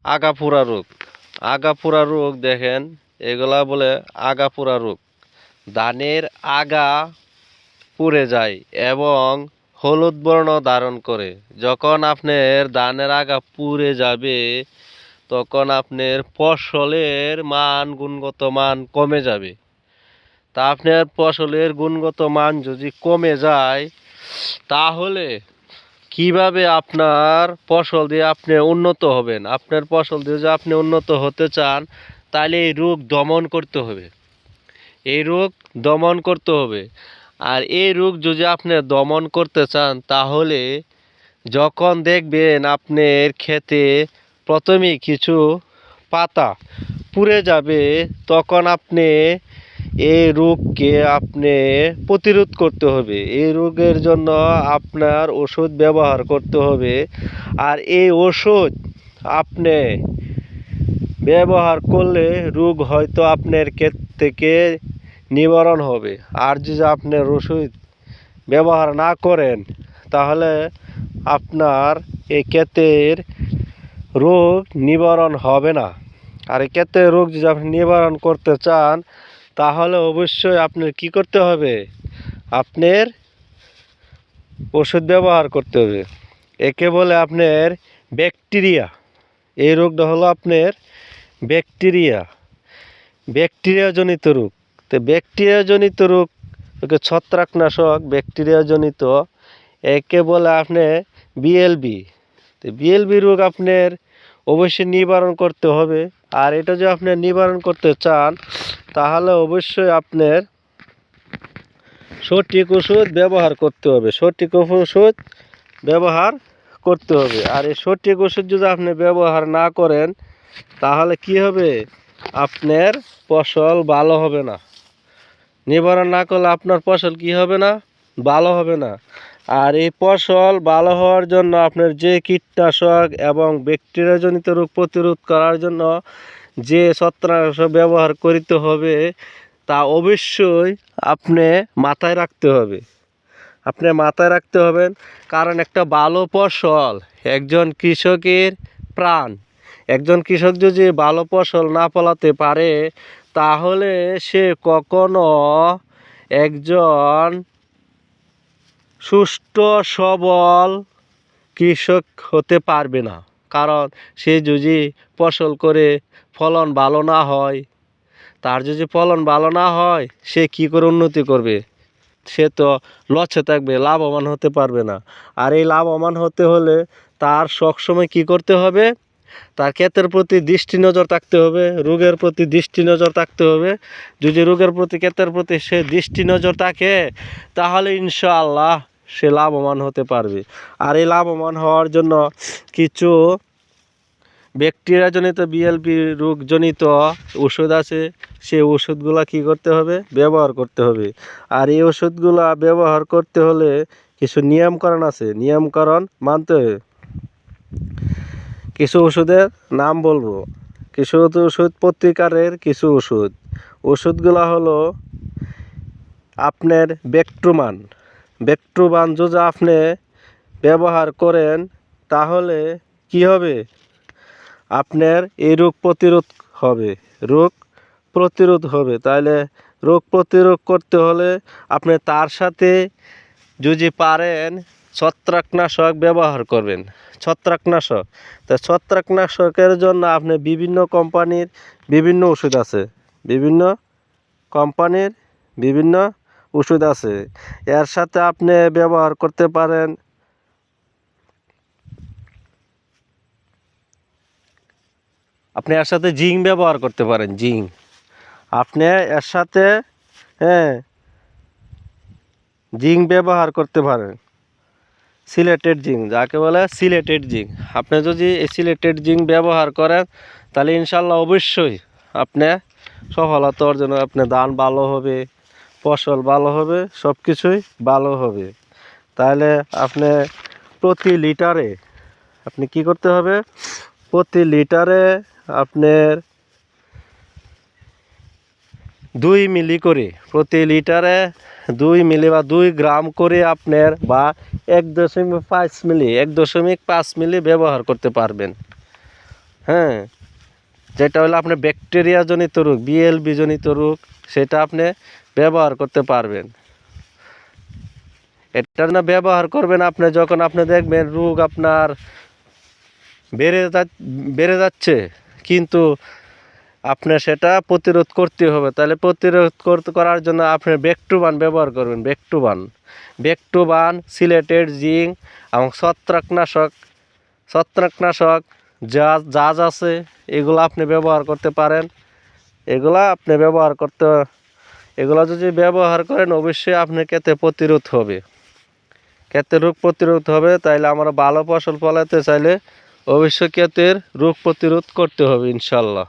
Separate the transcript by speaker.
Speaker 1: আগাপুরা রোগ। আগাপুরা রোগ দেখেন, এগুলা বলে আগাপুরা রোগ। ধানের আগা পুড়ে যায় এবং হলুদ বর্ণ ধারণ করে। যখন আপনার ধানের আগা পুড়ে যাবে তখন আপনার ফসলের গুণগত মান কমে যাবে। তা আপনার ফসলের গুণগত মান যদি কমে যায় তাহলে কিভাবে আপনার ফসল দিয়ে আপনি উন্নত হবেন? আপনার ফসল দিয়ে যদি আপনি উন্নত হতে চান তাহলে এই রোগ দমন করতে হবে। এই রোগ দমন করতে হবে। আর এই রোগ যদি আপনি দমন করতে চান তাহলে যখন দেখবেন আপনার ক্ষেতে প্রথমেই কিছু পাতা পুড়ে যাবে তখন আপনি এই রোগকে আপনি প্রতিরোধ করতে হবে। এই রোগের জন্য আপনার ওষুধ ব্যবহার করতে হবে। আর এই ওষুধ আপনি ব্যবহার করলে রোগ হয়তো আপনার ক্ষেত থেকে নিবারণ হবে। আর যদি আপনার ওষুধ ব্যবহার না করেন তাহলে আপনার এই ক্ষেতের রোগ নিবারণ হবে না। আর এই ক্ষেতের রোগ যদি আপনি নিবারণ করতে চান তাহলে অবশ্যই আপনার কি করতে হবে? আপনার ওষুধ ব্যবহার করতে হবে। একে বলে আপনার ব্যাকটেরিয়া। এই রোগটা হলো আপনার ব্যাকটেরিয়াজনিত রোগ। তো ব্যাকটেরিয়াজনিত রোগ ছত্রাকনাশক ব্যাকটেরিয়াজনিত, একে বলে আপনি বিএলবি। তো বিএলবি রোগ আপনার অবশ্যই নিবারণ করতে হবে। আর এটা যদি আপনি নিবারণ করতে চান তাহলে অবশ্যই আপনার সঠিক ওষুধ ব্যবহার করতে হবে। সঠিক ওষুধ ব্যবহার করতে হবে। আর এই সঠিক ওষুধ যদি আপনি ব্যবহার না করেন তাহলে কি হবে? আপনার ফসল ভালো হবে না। নিবারণ না করলে আপনার ফসল কি হবে না? ভালো হবে না। আর এই ফসল ভালো হওয়ার জন্য আপনার যে কীটনাশক এবং ব্যাকটেরিয়াজনিত রোগ প্রতিরোধ করার জন্য যে ছত্রাকনাশক ব্যবহার করতে হবে তা অবশ্যই আপনি মাথায় রাখতে হবে। আপনি মাথায় রাখতে হবেন, কারণ একটা ভালো ফসল একজন কৃষকের প্রাণ। একজন কৃষক যদি ভালো ফসল না ফলাতে পারে তাহলে সে কখনো একজন সুষ্ঠু সবল কৃষক হতে পারবে না। কারণ সে যদি ফসল করে ফলন ভালো না হয়, তার যদি ফলন ভালো না হয় সে কি করে উন্নতি করবে? সে তো লসে থাকবে, লাভবান হতে পারবে না। আর এই লাভবান হতে হলে তার সবসময় কি করতে হবে? তার ক্ষেতের প্রতি দৃষ্টি নজর থাকতে হবে, রোগের প্রতি দৃষ্টি নজর থাকতে হবে। যদি রোগের প্রতি ক্ষেতের প্রতি সে দৃষ্টি নজর থাকে তাহলে ইনশাআল্লাহ সে লাভবান হতে পারবে। আর এই লাভবান হওয়ার জন্য কিছু ব্যাকটেরিয়াজনিত বিএলপি রোগজনিত ওষুধ আছে, সেই ওষুধগুলো কী করতে হবে? ব্যবহার করতে হবে। আর এই ওষুধগুলো ব্যবহার করতে হলে কিছু নিয়মকানুন আছে, নিয়মকানুন মানতে হবে। কিছু ওষুধের নাম বলবো। কিছু ওষুধ প্রতিকারের কিছু ওষুধগুলো হলো আপনার ব্যাকট্রোমান যদি আপনি ব্যবহার করেন তাহলে কি হবে? আপনার এই রোগ প্রতিরোধ হবে। তাহলে রোগ প্রতিরোধ করতে হলে আপনি তার সাথে যদি পারেন ছত্রাকনাশক ব্যবহার করবেন। ছত্রাকনাশকের জন্য আপনি বিভিন্ন কোম্পানির বিভিন্ন ওষুধ আছে। বিভিন্ন কোম্পানির বিভিন্ন ওষুধ আছে। এর সাথে আপনি ব্যবহার করতে পারেন আপনি এর সাথে জিঙ্ক ব্যবহার করতে পারেন। আপনি এর সাথে জিঙ্ক ব্যবহার করতে পারেন। সিলেটেড জিঙ্ক, যাকে বলে সিলেটেড জিঙ্ক। আপনি যদি এই সিলেটেড জিঙ্ক ব্যবহার করেন তাহলে ইনশাল্লাহ অবশ্যই আপনি সফলতা অর্জন, আপনার ধান ভালো হবে, ফসল ভালো হবে, সব কিছুই ভালো হবে। তাহলে আপনি প্রতি লিটারে আপনি কি করতে হবে? প্রতি লিটারে আপনার 2 মিলি করে, প্রতি লিটারে 2 মিলি বা 2 গ্রাম করে আপনার, বা 1.5 মিলি ব্যবহার করতে পারবেন। হ্যাঁ, যেটা হলো আপনার ব্যাকটেরিয়া জনিত রোগ, বিএলবি জনিত রোগ, সেটা আপনি ব্যবহার করতে পারবেন। এটা না ব্যবহার করবেন আপনি যখন আপনি দেখবেন রোগ আপনার বেড়ে যাচ্ছে, কিন্তু আপনার সেটা প্রতিরোধ করতে হবে। তাহলে প্রতিরোধ করার জন্য আপনি ব্যাকটুবান ব্যবহার করবেন। ব্যাকটুবান, সিলেটেড জিঙ্ক এবং ছত্রাকনাশক যা আছে এগুলো আপনি ব্যবহার করতে পারেন। এগুলা যদি ব্যবহার করেন অবশ্যই আপনার ক্ষেতে প্রতিরোধ হবে, ক্ষেতের রোগ প্রতিরোধ হবে। তাইলে আমরা ভালো ফসল ফলাতে চাইলে অবশ্যই ক্ষেতের রোগ প্রতিরোধ করতে হবে ইনশাল্লাহ।